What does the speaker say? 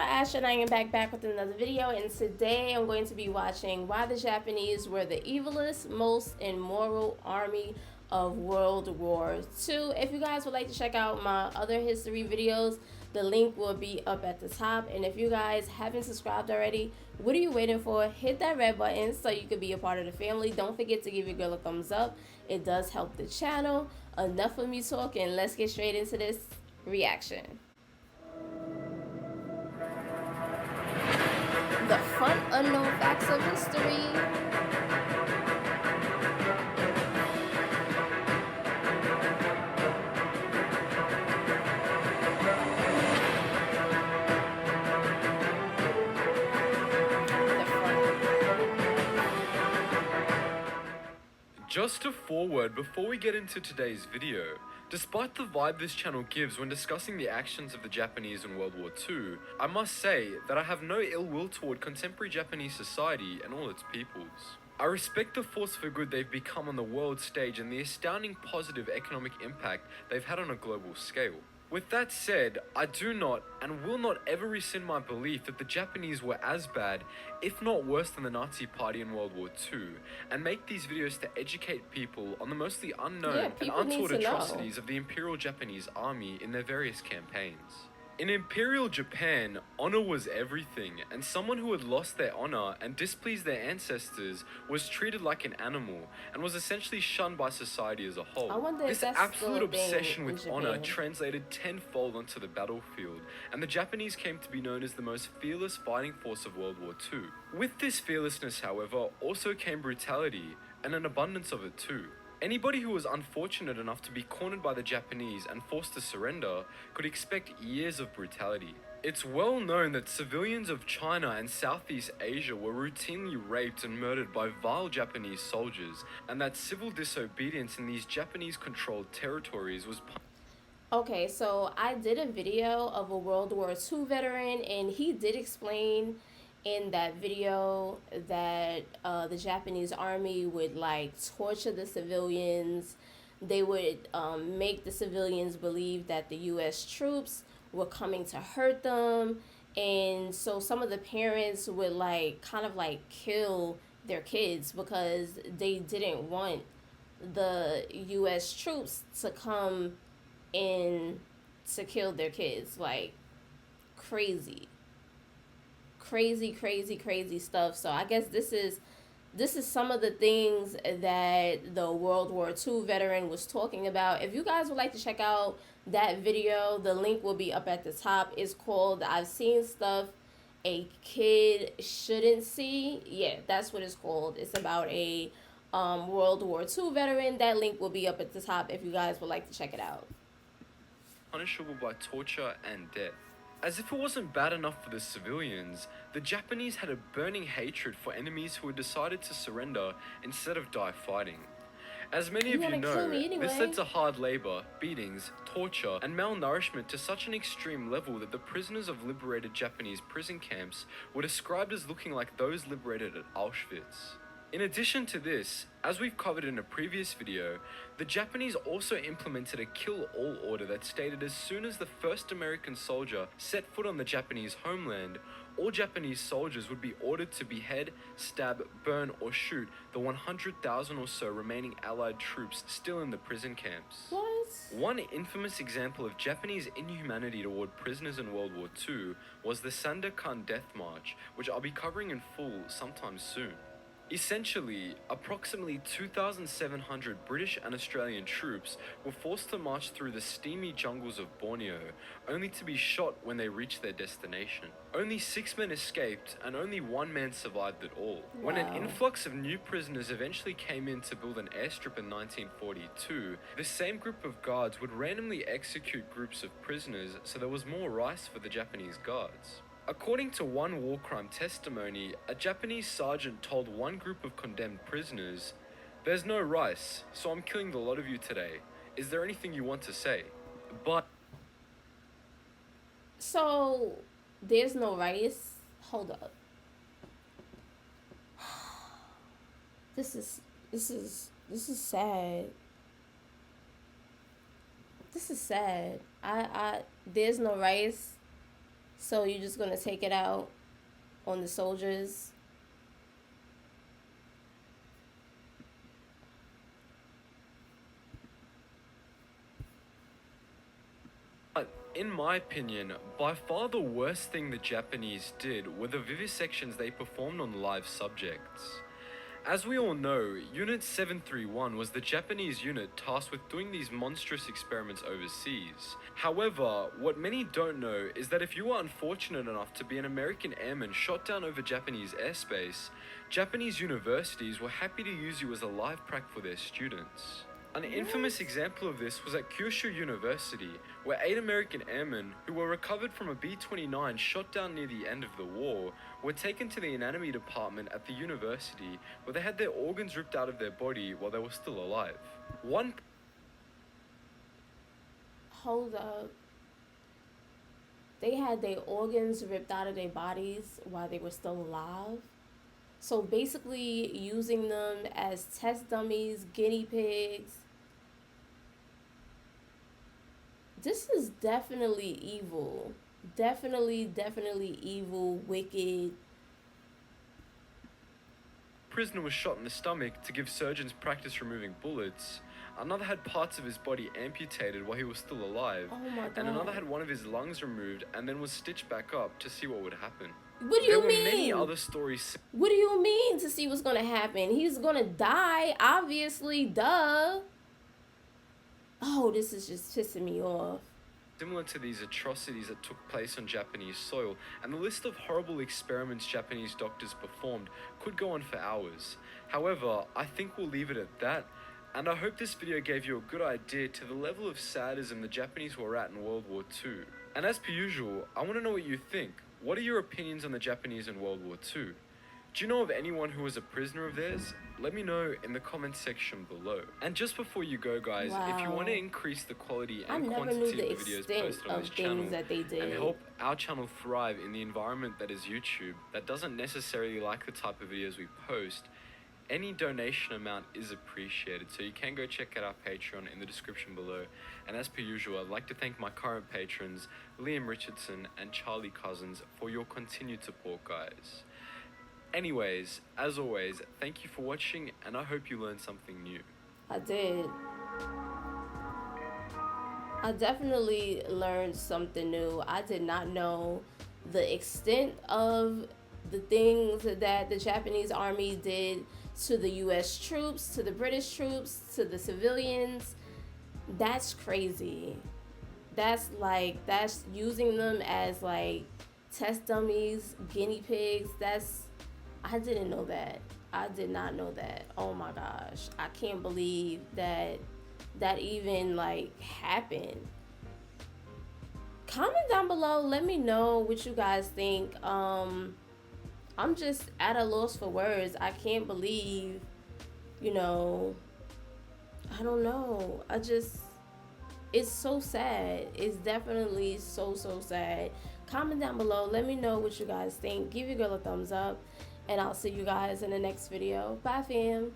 Ash and I am back with another video, and today I'm going to be watching why the Japanese were the evilest, most immoral army of World War II. If you guys would like to check out my other history videos, the link will be up at the top. And if you guys haven't subscribed already, what are you waiting for? Hit that red button so you can be a part of the family. Don't forget to give your girl a thumbs up. It does help the channel. Enough of me talking. Let's get straight into this reaction. The fun unknown facts of history. Just a foreword before we get into today's video. Despite the vibe this channel gives when discussing the actions of the Japanese in World War II, I must say that I have no ill will toward contemporary Japanese society and all its peoples. I respect the force for good they've become on the world stage and the astounding positive economic impact they've had on a global scale. With that said, I do not and will not ever rescind my belief that the Japanese were as bad, if not worse than the Nazi Party in World War II, and make these videos to educate people on the mostly unknown and untaught atrocities of the Imperial Japanese Army in their various campaigns. In Imperial Japan, honor was everything, and someone who had lost their honor and displeased their ancestors was treated like an animal and was essentially shunned by society as a whole. This absolute obsession with honor translated tenfold onto the battlefield, and the Japanese came to be known as the most fearless fighting force of World War II. With this fearlessness, however, also came brutality, and an abundance of it too. Anybody who was unfortunate enough to be cornered by the Japanese and forced to surrender could expect years of brutality. It's well known that civilians of China and Southeast Asia were routinely raped and murdered by vile Japanese soldiers, and that civil disobedience in these Japanese-controlled territories was Okay, so I did a video of a World War II veteran, and he did explain in that video that the Japanese army would like torture the civilians. They would make the civilians believe that the U.S. troops were coming to hurt them, and so some of the parents would like kind of like kill their kids because they didn't want the U.S. troops to come in to kill their kids. Like crazy stuff. So I guess this is some of the things that the World War II veteran was talking about. If you guys would like to check out that video, the link will be up at the top. It's called I've Seen Stuff a Kid Shouldn't See. Yeah, that's what it's called. It's about a World War II veteran. That link will be up at the top if you guys would like to check it out. Punishable by torture and death. As if it wasn't bad enough for the civilians, the Japanese had a burning hatred for enemies who had decided to surrender instead of die fighting. As many of you know, this led to hard labor, beatings, torture, and malnourishment to such an extreme level that the prisoners of liberated Japanese prison camps were described as looking like those liberated at Auschwitz. In addition to this, as we've covered in a previous video, the Japanese also implemented a kill-all order that stated as soon as the first American soldier set foot on the Japanese homeland, all Japanese soldiers would be ordered to behead, stab, burn, or shoot the 100,000 or so remaining Allied troops still in the prison camps. What? One infamous example of Japanese inhumanity toward prisoners in World War II was the Sandakan Death March, which I'll be covering in full sometime soon. Essentially, approximately 2,700 British and Australian troops were forced to march through the steamy jungles of Borneo, only to be shot when they reached their destination. Only 6 men escaped, and only 1 man survived at all. Wow. When an influx of new prisoners eventually came in to build an airstrip in 1942, the same group of guards would randomly execute groups of prisoners, so there was more rice for the Japanese guards. According to one war crime testimony, a Japanese sergeant told one group of condemned prisoners, "There's no rice, so I'm killing the lot of you today. Is there anything you want to say?" But... So, there's no rice? Hold up. This is sad. This is sad. There's no rice. So you're just gonna take it out on the soldiers? But in my opinion, by far the worst thing the Japanese did were the vivisections they performed on live subjects. As we all know, Unit 731 was the Japanese unit tasked with doing these monstrous experiments overseas. However, what many don't know is that if you were unfortunate enough to be an American airman shot down over Japanese airspace, Japanese universities were happy to use you as a live prac for their students. An infamous example of this was at Kyushu University, where 8 American airmen who were recovered from a B-29 shot down near the end of the war were taken to the anatomy department at the university, where they had their organs ripped out of their body while they were still alive. Hold up. They had their organs ripped out of their bodies while they were still alive? So basically using them as test dummies, guinea pigs. This is definitely evil. Definitely evil, wicked. Prisoner was shot in the stomach to give surgeons practice removing bullets. Another had parts of his body amputated while he was still alive. Oh my God. And another had one of his lungs removed and then was stitched back up to see what would happen. What do you mean? There were many other stories. What do you mean to see what's gonna happen? He's gonna die, obviously, duh. Oh, this is just pissing me off. Similar to these atrocities that took place on Japanese soil, and the list of horrible experiments Japanese doctors performed could go on for hours. However, I think we'll leave it at that, and I hope this video gave you a good idea to the level of sadism the Japanese were at in World War II. And as per usual, I want to know what you think. What are your opinions on the Japanese in World War II? Do you know of anyone who was a prisoner of theirs? Let me know in the comment section below. And just before you go, guys, if you want to increase the quality and quantity of the videos posted on this channel and help our channel thrive in the environment that is YouTube, that doesn't necessarily like the type of videos we post, any donation amount is appreciated, so you can go check out our Patreon in the description below. And as per usual, I'd like to thank my current patrons, Liam Richardson and Charlie Cousins, for your continued support, guys. Anyways, as always, thank you for watching, and I hope you learned something new. I did. I definitely learned something new. I did not know the extent of the things that the Japanese army did to the US troops, to the British troops, to the civilians. That's crazy. That's using them as like test dummies, guinea pigs. I didn't know that. I did not know that. Oh my gosh. I can't believe that even like happened. Comment down below. Let me know what you guys think. I'm just at a loss for words. I can't believe, I don't know. It's so sad. It's definitely so sad. Comment down below. Let me know what you guys think. Give your girl a thumbs up. And I'll see you guys in the next video. Bye, fam.